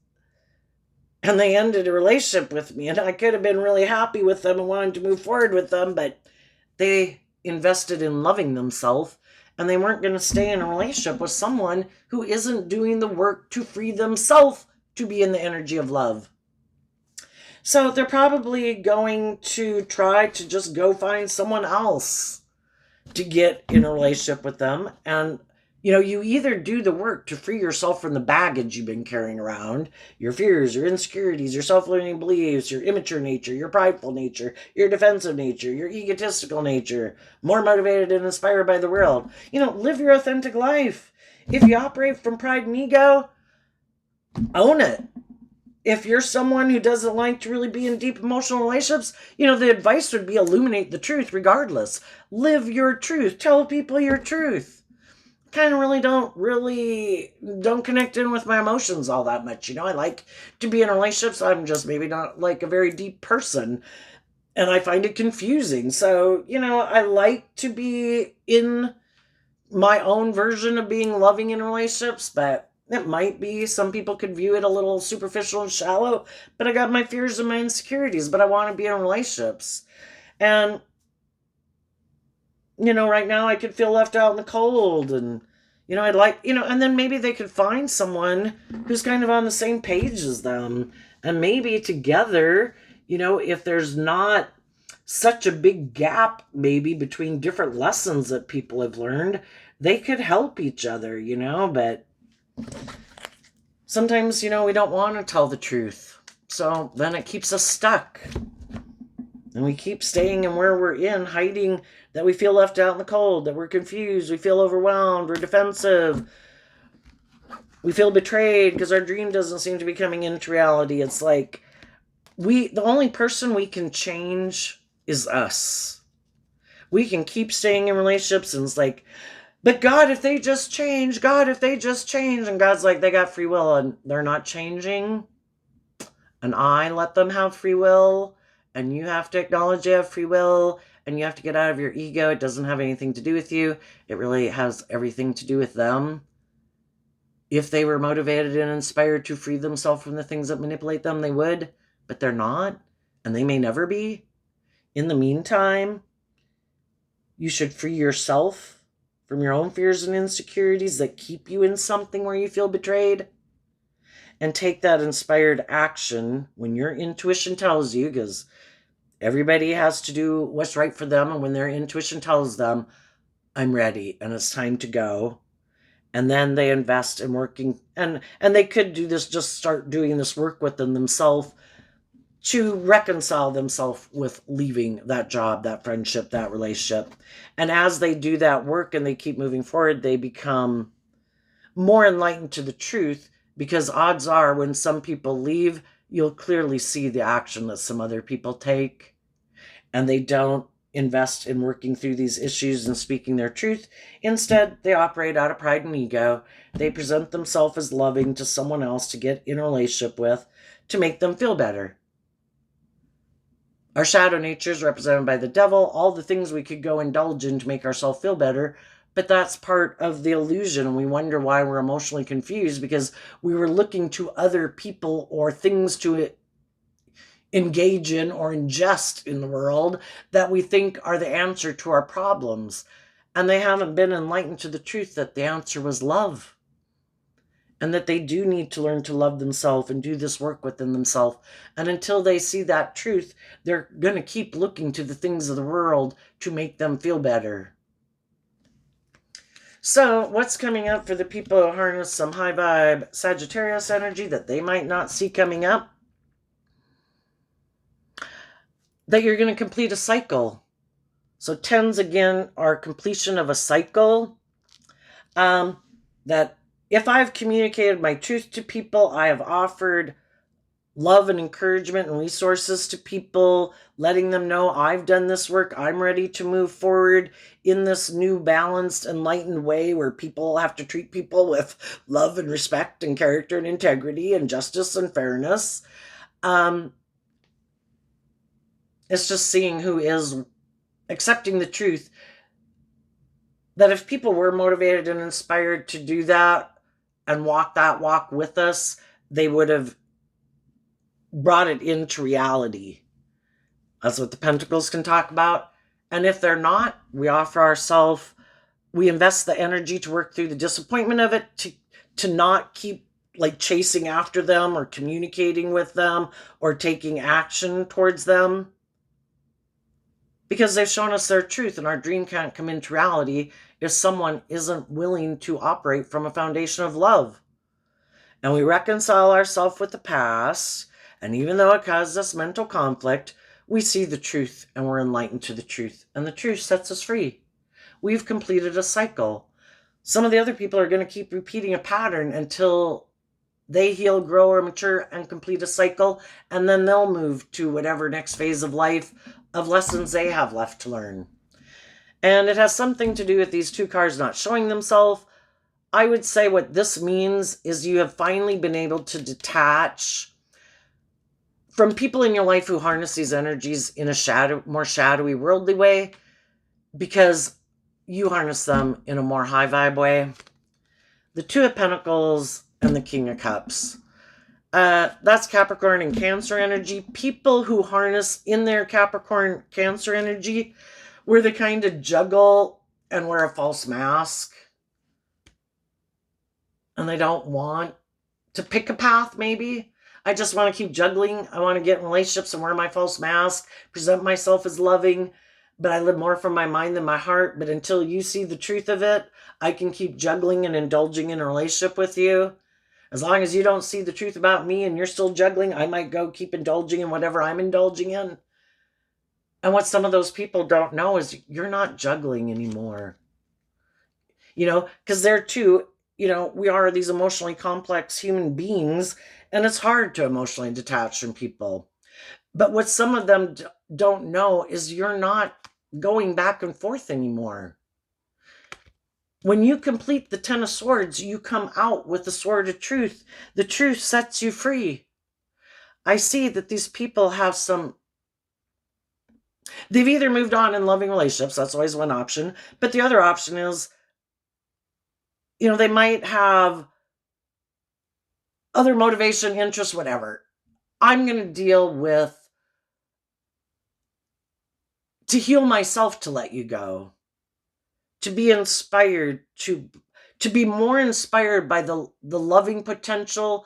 and they ended a relationship with me, and I could have been really happy with them and wanted to move forward with them, but they invested in loving themselves, and they weren't going to stay in a relationship with someone who isn't doing the work to free themselves to be in the energy of love. So they're probably going to try to just go find someone else to get in a relationship with them. And you either do the work to free yourself from the baggage you've been carrying around, your fears, your insecurities, your self-limiting beliefs, your immature nature, your prideful nature, your defensive nature, your egotistical nature, more motivated and inspired by the world. Live your authentic life. If you operate from pride and ego, Own it. If you're someone who doesn't like to really be in deep emotional relationships, the advice would be illuminate the truth regardless. Live your truth. Tell people your truth. Kind of don't connect in with my emotions all that much. I like to be in relationships. I'm just maybe not like a very deep person, and I find it confusing. So, I like to be in my own version of being loving in relationships, but it might be some people could view it a little superficial and shallow. But I got my fears and my insecurities, but I want to be in relationships. And, right now I could feel left out in the cold, and, I'd like, and then maybe they could find someone who's kind of on the same page as them. And maybe together, if there's not such a big gap maybe between different lessons that people have learned, they could help each other, but sometimes, we don't want to tell the truth. So then it keeps us stuck. And we keep staying in where we're in, hiding that we feel left out in the cold, that we're confused, we feel overwhelmed, we're defensive, we feel betrayed because our dream doesn't seem to be coming into reality. It's like the only person we can change is us. We can keep staying in relationships, and it's like, but God, if they just change, God, if they just change. And God's like, they got free will and they're not changing. And I let them have free will. And you have to acknowledge they have free will. And you have to get out of your ego. It doesn't have anything to do with you. It really has everything to do with them. If they were motivated and inspired to free themselves from the things that manipulate them, they would. But they're not. And they may never be. In the meantime, you should free yourself from your own fears and insecurities that keep you in something where you feel betrayed, and take that inspired action when your intuition tells you, because everybody has to do what's right for them, and when their intuition tells them, I'm ready and it's time to go, and then they invest in working, and they could do this, just start doing this work within themselves to reconcile themselves with leaving that job, that friendship, that relationship. And as they do that work and they keep moving forward, they become more enlightened to the truth, because odds are when some people leave, you'll clearly see the action that some other people take, and they don't invest in working through these issues and speaking their truth. Instead, they operate out of pride and ego. They present themselves as loving to someone else to get in a relationship with, to make them feel better. Our shadow nature is represented by the devil, all the things we could go indulge in to make ourselves feel better. But that's part of the illusion, and we wonder why we're emotionally confused, because we were looking to other people or things to engage in or ingest in the world that we think are the answer to our problems. And they haven't been enlightened to the truth that the answer was love, and that they do need to learn to love themselves and do this work within themselves. And until they see that truth, they're going to keep looking to the things of the world to make them feel better. So what's coming up for the people who harness some high vibe Sagittarius energy that they might not see coming up? That you're going to complete a cycle. So 10s again are completion of a cycle. That if I've communicated my truth to people, I have offered love and encouragement and resources to people, letting them know I've done this work, I'm ready to move forward in this new balanced, enlightened way where people have to treat people with love and respect and character and integrity and justice and fairness. It's just seeing who is accepting the truth, that if people were motivated and inspired to do that and walk that walk with us, they would have brought it into reality. That's what the Pentacles can talk about. And if they're not, we offer ourselves, we invest the energy to work through the disappointment of it, to not keep like chasing after them or communicating with them or taking action towards them, because they've shown us their truth, and our dream can't come into reality if someone isn't willing to operate from a foundation of love. And we reconcile ourselves with the past, and even though it causes us mental conflict, we see the truth and we're enlightened to the truth, and the truth sets us free. We've completed a cycle. Some of the other people are going to keep repeating a pattern until they heal, grow, or mature and complete a cycle, and then they'll move to whatever next phase of life of lessons they have left to learn. And it has something to do with these two cards not showing themselves. I would say what this means is you have finally been able to detach from people in your life who harness these energies in a more shadowy, worldly way, because you harness them in a more high vibe way. The Two of Pentacles and the King of Cups. That's Capricorn and Cancer energy. People who harness in their Capricorn Cancer energy, where they kind of juggle and wear a false mask, and they don't want to pick a path, maybe. I just want to keep juggling. I want to get in relationships and wear my false mask, present myself as loving, but I live more from my mind than my heart. But until you see the truth of it, I can keep juggling and indulging in a relationship with you. As long as you don't see the truth about me and you're still juggling, I might go keep indulging in whatever I'm indulging in. And what some of those people don't know is you're not juggling anymore. Because they're too, we are these emotionally complex human beings, and it's hard to emotionally detach from people. But what some of them don't know is you're not going back and forth anymore. When you complete the Ten of Swords, you come out with the Sword of Truth. The truth sets you free. I see that these people have they've either moved on in loving relationships, that's always one option, but the other option is, they might have other motivation, interests, whatever. I'm going to deal with to heal myself, to let you go, to be inspired, to be more inspired by the loving potential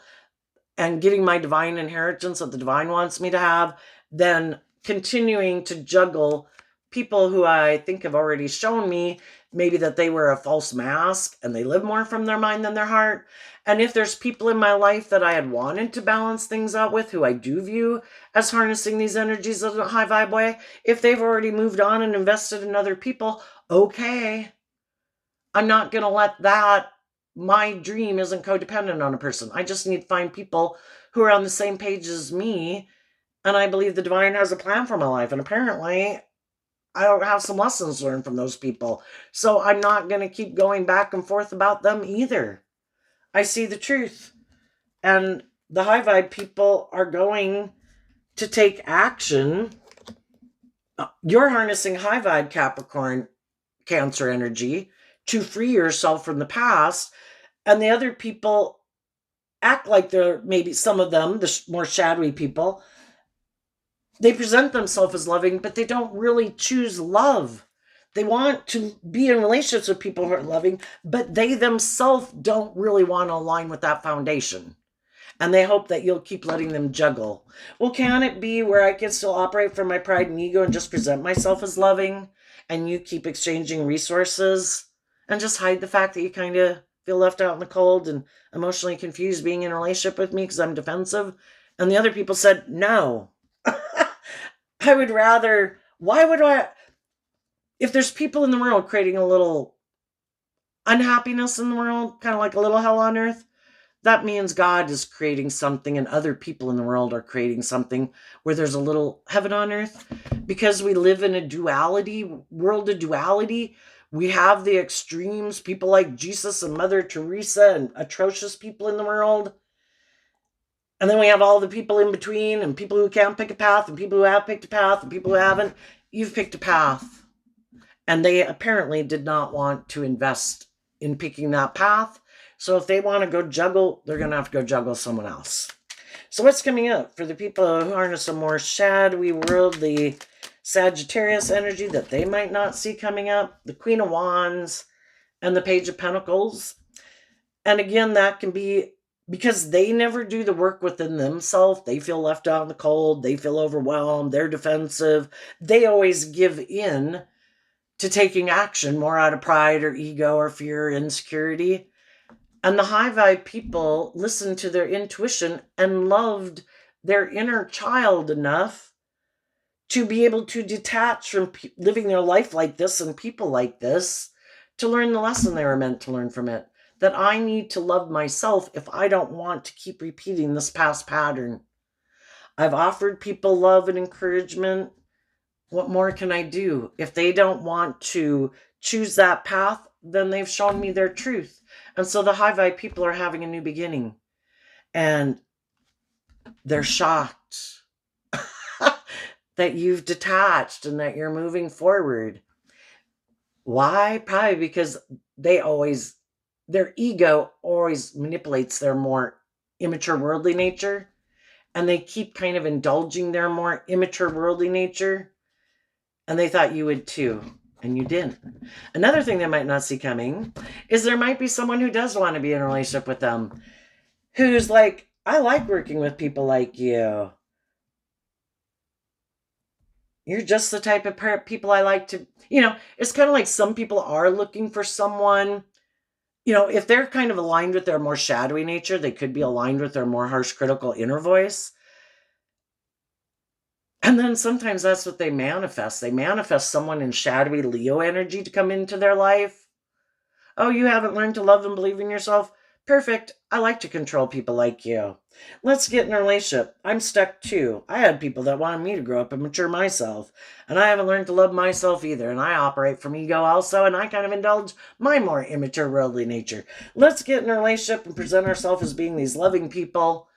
and getting my divine inheritance that the divine wants me to have, than continuing to juggle people who I think have already shown me maybe that they wear a false mask and they live more from their mind than their heart. And if there's people in my life that I had wanted to balance things out with, who I do view as harnessing these energies in a high vibe way, if they've already moved on and invested in other people, okay. I'm not going to let that, my dream isn't codependent on a person. I just need to find people who are on the same page as me. And I believe the divine has a plan for my life. And apparently I don't have some lessons learned from those people. So I'm not going to keep going back and forth about them either. I see the truth. And the high vibe people are going to take action. You're harnessing high vibe Capricorn Cancer energy to free yourself from the past. And the other people act like they're, maybe some of them, the more shadowy people, they present themselves as loving, but they don't really choose love. They want to be in relationships with people who are loving, but they themselves don't really want to align with that foundation. And they hope that you'll keep letting them juggle. Well, can it be where I can still operate from my pride and ego and just present myself as loving, and you keep exchanging resources and just hide the fact that you kind of feel left out in the cold and emotionally confused being in a relationship with me because I'm defensive? And the other people said, no. I would rather, if there's people in the world creating a little unhappiness in the world, kind of like a little hell on earth, that means God is creating something and other people in the world are creating something where there's a little heaven on earth. Because we live in a world of duality, we have the extremes, people like Jesus and Mother Teresa and atrocious people in the world. And then we have all the people in between, and people who can't pick a path, and people who have picked a path, and people who haven't. You've picked a path. And they apparently did not want to invest in picking that path. So if they want to go juggle, they're going to have to go juggle someone else. So what's coming up for the people who harness a more shadowy, worldly Sagittarius energy that they might not see coming up? The Queen of Wands and the Page of Pentacles. And again, that can be because they never do the work within themselves. They feel left out in the cold. They feel overwhelmed. They're defensive. They always give in to taking action more out of pride or ego or fear or insecurity. And the high vibe people listened to their intuition and loved their inner child enough to be able to detach from living their life like this and people like this, to learn the lesson they were meant to learn from it. that I need to love myself if I don't want to keep repeating this past pattern. I've offered people love and encouragement. What more can I do? If they don't want to choose that path, then they've shown me their truth. And so the high vibe people are having a new beginning. And they're shocked that you've detached and that you're moving forward. Why? Probably because their ego always manipulates their more immature worldly nature, and they keep kind of indulging their more immature worldly nature, and they thought you would too, and you didn't. Another thing they might not see coming is there might be someone who does want to be in a relationship with them, who's like, I like working with people like you. You're just the type of people I like to, it's kind of like some people are looking for someone, if they're kind of aligned with their more shadowy nature, they could be aligned with their more harsh, critical inner voice. And then sometimes that's what they manifest. They manifest someone in shadowy Leo energy to come into their life. Oh, you haven't learned to love and believe in yourself? Perfect. I like to control people like you. Let's get in a relationship. I'm stuck too. I had people that wanted me to grow up and mature myself, and I haven't learned to love myself either, and I operate from ego also, and I kind of indulge my more immature worldly nature. Let's get in a relationship and present ourselves as being these loving people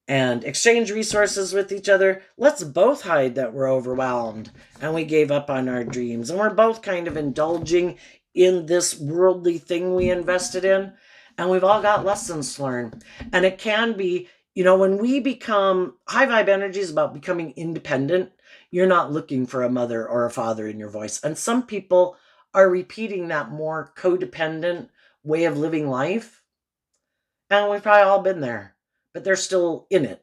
and exchange resources with each other. Let's both hide that we're overwhelmed and we gave up on our dreams, and we're both kind of indulging in this worldly thing we invested in, and we've all got lessons to learn. And it can be, when we become high vibe energy is about becoming independent. You're not looking for a mother or a father in your voice, and some people are repeating that more codependent way of living life, and we've probably all been there, but they're still in it.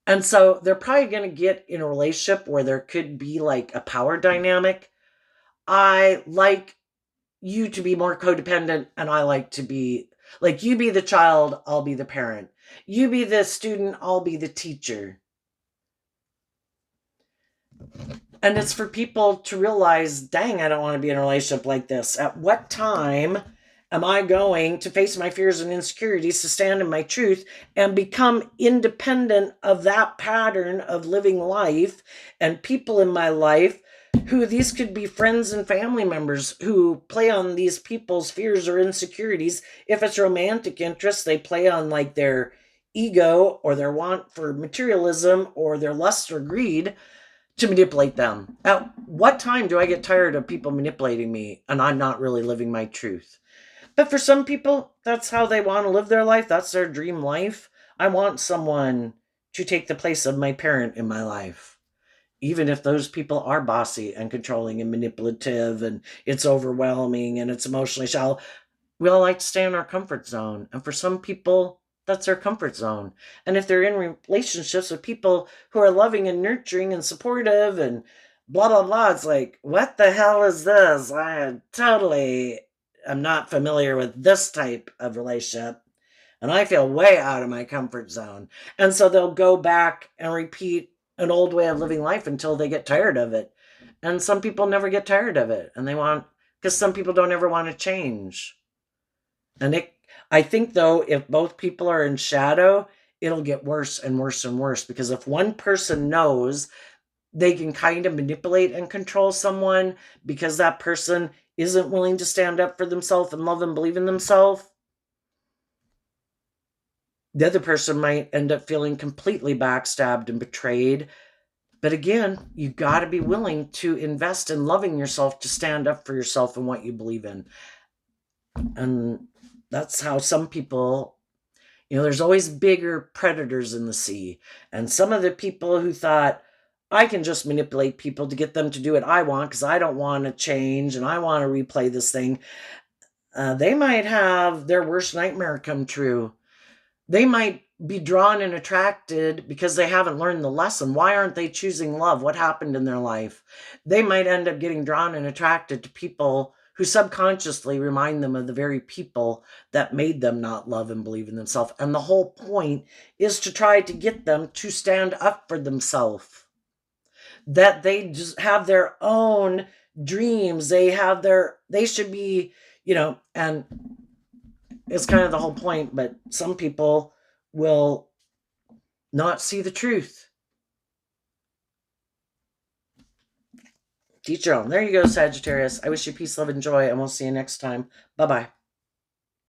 And so they're probably going to get in a relationship where there could be like a power dynamic. I like you to be more codependent, and I like to be like, you be the child, I'll be the parent. You be the student, I'll be the teacher. And it's for people to realize, dang, I don't want to be in a relationship like this. At what time am I going to face my fears and insecurities to stand in my truth and become independent of that pattern of living life and people in my life who these could be friends and family members who play on these people's fears or insecurities. If it's romantic interest, they play on like their ego or their want for materialism or their lust or greed to manipulate them. At what time do I get tired of people manipulating me and I'm not really living my truth? But for some people, that's how they want to live their life. That's their dream life. I want someone to take the place of my parent in my life, even if those people are bossy and controlling and manipulative and it's overwhelming and it's emotionally shallow. We all like to stay in our comfort zone. And for some people, that's their comfort zone. And if they're in relationships with people who are loving and nurturing and supportive and blah, blah, blah, it's like, what the hell is this? I totally am not familiar with this type of relationship. And I feel way out of my comfort zone. And so they'll go back and repeat an old way of living life until they get tired of it. And some people never get tired of it. And because some people don't ever want to change. And I think, though, if both people are in shadow, it'll get worse and worse and worse. Because if one person knows they can kind of manipulate and control someone because that person isn't willing to stand up for themselves and love and believe in themselves, the other person might end up feeling completely backstabbed and betrayed. But again, you got to be willing to invest in loving yourself to stand up for yourself and what you believe in. And that's how some people, there's always bigger predators in the sea. And some of the people who thought, I can just manipulate people to get them to do what I want because I don't want to change and I want to replay this thing, they might have their worst nightmare come true. They might be drawn and attracted because they haven't learned the lesson. Why aren't they choosing love? What happened in their life? They might end up getting drawn and attracted to people who subconsciously remind them of the very people that made them not love and believe in themselves. And the whole point is to try to get them to stand up for themselves. That they just have their own dreams. They should be, and is kind of the whole point, but some people will not see the truth. Teach your own. There you go, Sagittarius. I wish you peace, love, and joy, and we'll see you next time. Bye-bye.